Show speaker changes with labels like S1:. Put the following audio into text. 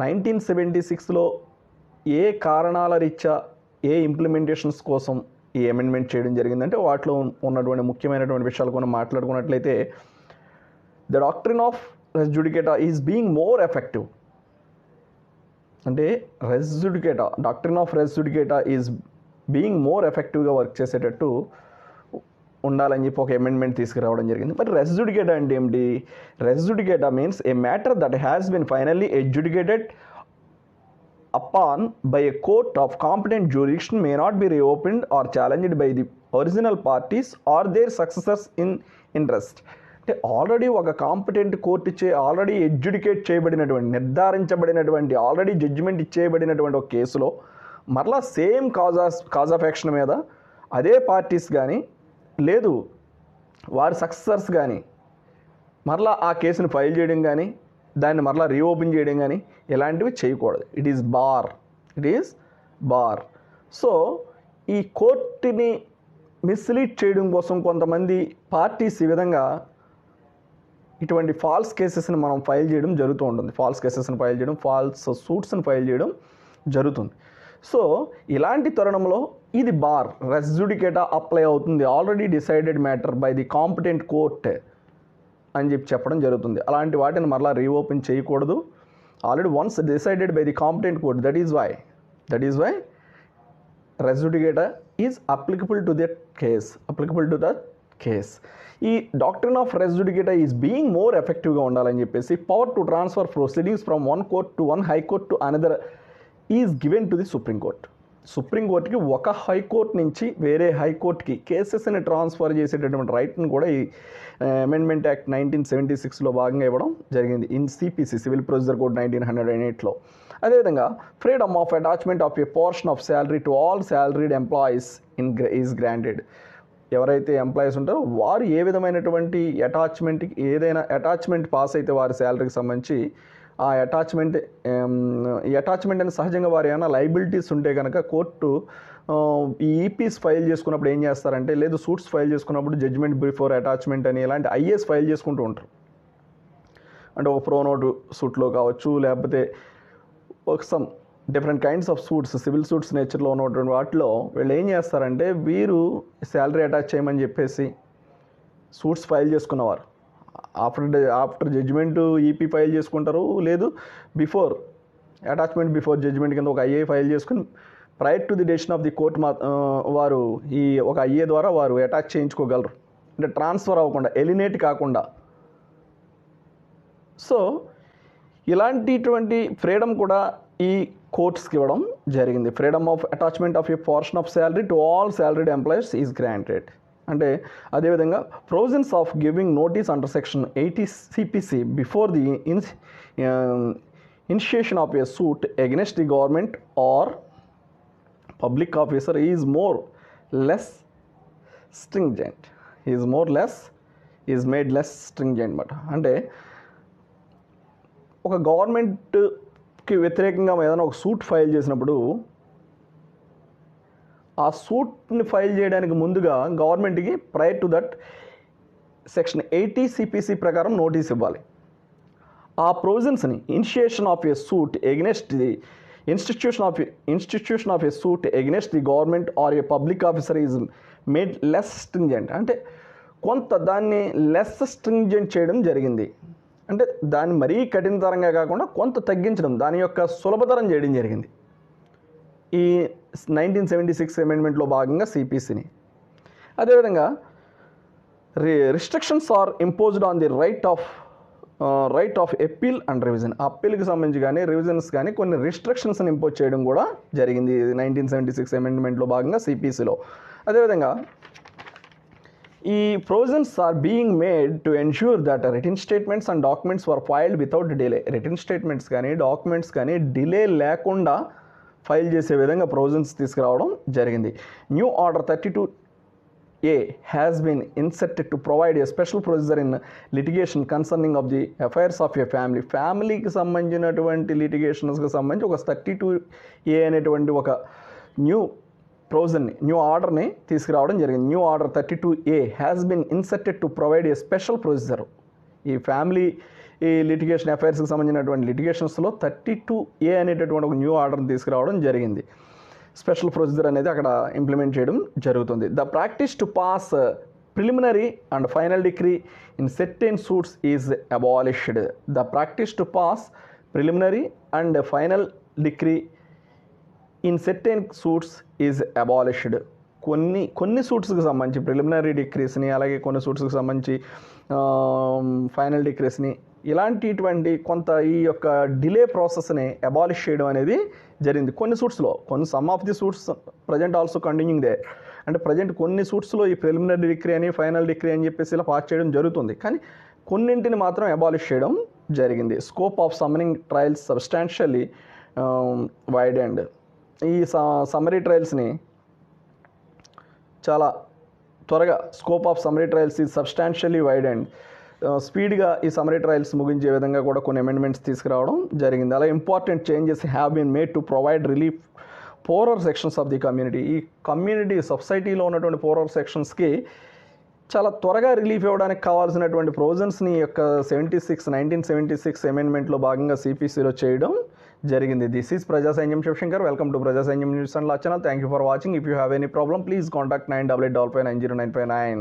S1: 1976లో ఏ కారణాల రీత్యా ఏ ఇంప్లిమెంటేషన్స్ కోసం ఈ అమెండ్మెంట్ చేయడం జరిగిందంటే వాటిలో ఉన్నటువంటి ముఖ్యమైనటువంటి విషయాలు కొన్ని మాట్లాడుకున్నట్లయితే the doctrine of res judicata is being more effective. అంటే doctrine of res judicata is being more ఎఫెక్టివ్గా వర్క్ చేసేటట్టు ఉండాలని చెప్పి ఒక అమెండ్మెంట్ తీసుకురావడం జరిగింది. మరి రెస్ జుడికేటా అంటే ఏమిటి? Res judicata means a matter that has been finally adjudicated upon by a court of competent jurisdiction may not be reopened or challenged by the original parties or their successors in interest. అంటే already ఒక competent court ఇచ్చే already ఎడ్జుడికేట్ చేయబడినటువంటి నిర్ధారించబడినటువంటి already judgement ఇచ్చేయబడినటువంటి ఒక కేసులో మరలా same cause of action మీద అదే parties కానీ లేదు వారి సక్సెసర్స్ కానీ మరలా ఆ కేసుని ఫైల్ చేయడం కానీ దాన్ని మరలా రీఓపెన్ చేయడం కానీ ఇలాంటివి చేయకూడదు. It is bar. సో ఈ కోర్టుని మిస్లీడ్ చేయడం కోసం కొంతమంది పార్టీస్ ఈ విధంగా ఇటువంటి ఫాల్స్ కేసెస్ని మనం ఫైల్ చేయడం జరుగుతూ ఉంటుంది. ఫాల్స్ సూట్స్ని ఫైల్ చేయడం జరుగుతుంది. సో ఇలాంటి తరుణంలో ఇది బార్ రెస్ జుడికేటా అప్లై అవుతుంది, already decided matter by the competent court అని చెప్పడం జరుగుతుంది. అలాంటి వాటిని మరలా రీఓపెన్ చేయకూడదు. Already once decided by the competent court, that is why res judicata is applicable to that case. ఈ doctrine of res judicata is being more ఎఫెక్టివ్గా ఉండాలని చెప్పేసి power to transfer proceedings from one court to one high court to another is given to the సుప్రీంకోర్టుకి ఒక high court నుంచి వేరే హైకోర్టుకి కేసెస్ని transfer చేసేటటువంటి రైట్ని కూడా ఈ అమెండ్మెంట్ యాక్ట్ 1976లో భాగంగా ఇవ్వడం జరిగింది in CPC civil procedure code 1908లో. అదేవిధంగా freedom of attachment of a portion of salary to all salaried employees is granted. ఎవరైతే ఎంప్లాయీస్ ఉంటారో వారు ఏ విధమైనటువంటి అటాచ్మెంట్కి ఏదైనా అటాచ్మెంట్ పాస్ అయితే వారి శాలరీకి సంబంధించి ఆ అటాచ్మెంట్ అని సహజంగా వారు ఏమైనా లైబిలిటీస్ ఉంటే కనుక కోర్టు ఈ ఈపీస్ ఫైల్ చేసుకున్నప్పుడు ఏం చేస్తారంటే లేదు సూట్స్ ఫైల్ చేసుకున్నప్పుడు జడ్జిమెంట్ బిఫోర్ అటాచ్మెంట్ అని ఇలాంటి ఐఏఎస్ ఫైల్ చేసుకుంటూ ఉంటారు. అంటే ఒక ప్రోనోటు సూట్లో కావచ్చు లేకపోతే ఒక some different kinds of suits civil suits నేచర్లో ఉన్నటువంటి వాటిలో వీళ్ళు ఏం చేస్తారంటే వీరు శాలరీ అటాచ్ చేయమని చెప్పేసి సూట్స్ ఫైల్ చేసుకున్నవారు ఆఫ్టర్ జడ్జిమెంట్ ఈపీ ఫైల్ చేసుకుంటారు, లేదు బిఫోర్ జడ్జిమెంట్ కింద ఒక ఐఏ ఫైల్ చేసుకుని prior to the decision of the court వారు ఈ ఒక ఐఏ ద్వారా వారు అటాచ్ చేయించుకోగలరు, అంటే ట్రాన్స్ఫర్ అవ్వకుండా ఎలినేట్ కాకుండా. సో ఇలాంటిటువంటి ఫ్రీడమ్ కూడా ఈ కోర్ట్స్కి ఇవ్వడం జరిగింది. Freedom of attachment of a portion of salary to all salaried employees is granted. అంటే అదేవిధంగా provisions of giving notice under section 80 CPC before the initiation of a suit against the government are public officer is less stringent అన్నమాట. అంటే ఒక గవర్నమెంట్కి వ్యతిరేకంగా ఏదైనా ఒక suit file చేసినప్పుడు ఆ సూట్ని ఫైల్ చేయడానికి ముందుగా గవర్నమెంట్కి prior to that section 80 CPC ప్రకారం నోటీస్ ఇవ్వాలి. ఆ ప్రొవిజన్స్ని initiation of a suit against the institution of a suit against the government or a public officer is made less stringent. అంటే కొంత దాన్ని లెస్ స్ట్రింజెంట్ చేయడం జరిగింది. అంటే దాన్ని మరీ కఠినతరంగా కాకుండా కొంత తగ్గించడం, దాని యొక్క సులభతరం చేయడం జరిగింది ఈ 1976 అమెండ్మెంట్లో భాగంగా సిపిసిని. అదేవిధంగా restrictions are imposed on the right of appeal and revision. అప్పీల్కి సంబంధించి కానీ రివిజన్స్ కానీ కొన్ని రిస్ట్రిక్షన్స్ని ఇంపోజ్ చేయడం కూడా జరిగింది 1976 అమెండ్మెంట్లో భాగంగా సిపిసిలో. అదేవిధంగా ఈ provisions are being made to ensure that written statements and documents were filed without delay. Written statements కానీ డాక్యుమెంట్స్ కానీ డిలే లేకుండా ఫైల్ చేసే విధంగా ప్రొవిజన్స్ తీసుకురావడం జరిగింది. New order 32A has been inserted to provide a special procedure in litigation concerning of the affairs of a ఫ్యామిలీకి సంబంధించినటువంటి లిటిగేషన్స్కి సంబంధించి ఒక 32A అనేటువంటి ఒక న్యూ ఆర్డర్ని తీసుకురావడం జరిగింది. New order 32A has been inserted to provide a special procedure. ఈ ఫ్యామిలీ ఈ లిటిగేషన్ అఫైర్స్కి సంబంధించినటువంటి లిటిగేషన్స్లో 32A అనేటటువంటి ఒక న్యూ ఆర్డర్ని తీసుకురావడం జరిగింది. స్పెషల్ ప్రొసీజర్ అనేది అక్కడ ఇంప్లిమెంట్ చేయడం జరుగుతుంది. The practice to pass preliminary and final degree in certain suits is abolished. The practice to pass preliminary and final degree in certain suits is abolished. కొన్ని సూట్స్కి సంబంధించి ప్రిలిమినరీ డిగ్రీస్ని, అలాగే కొన్ని సూట్స్కి సంబంధించి ఫైనల్ డిగ్రీస్ని, ఇలాంటిటువంటి కొంత ఈ యొక్క డిలే ప్రాసెస్ని అబాలిష్ చేయడం అనేది జరిగింది కొన్ని సూట్స్లో. Some of the suits present also continuing they. అంటే ప్రజెంట్ కొన్ని సూట్స్లో ఈ ప్రిలిమినరీ డిగ్రీ అని, ఫైనల్ డిగ్రీ అని చెప్పేసి ఇలా పాస్ చేయడం జరుగుతుంది. కానీ కొన్నింటిని మాత్రం అబాలిష్ చేయడం జరిగింది. Scope of summary trials substantially widened. ఈ సమ్మరీ ట్రయల్స్ని చాలా త్వరగా, scope of summary trials is substantially widened, స్పీడ్గా ఈ సమ్మరీ ట్రయల్స్ ముగించే విధంగా కూడా కొన్ని అమెండ్మెంట్స్ తీసుకురావడం జరిగింది. అలా important changes have been made to provide relief poorer sections of the community. ఈ కమ్యూనిటీ సొసైటీలో ఉన్నటువంటి పోరర్ సెక్షన్స్కి చాలా త్వరగా రిలీఫ్ ఇవ్వడానికి కావాల్సినటువంటి ప్రొవిజన్స్ని యొక్క 1976 అమెండ్మెంట్లో భాగంగా సిపిసిలో చేయడం జరిగింది. దిస్ ఈజ్ ప్రజా సైన్యం శివశంకర్. వెల్కమ్ టు ప్రజా సైన్యం news and law channel. Thank you for watching. If you have any problem please contact 9855909559.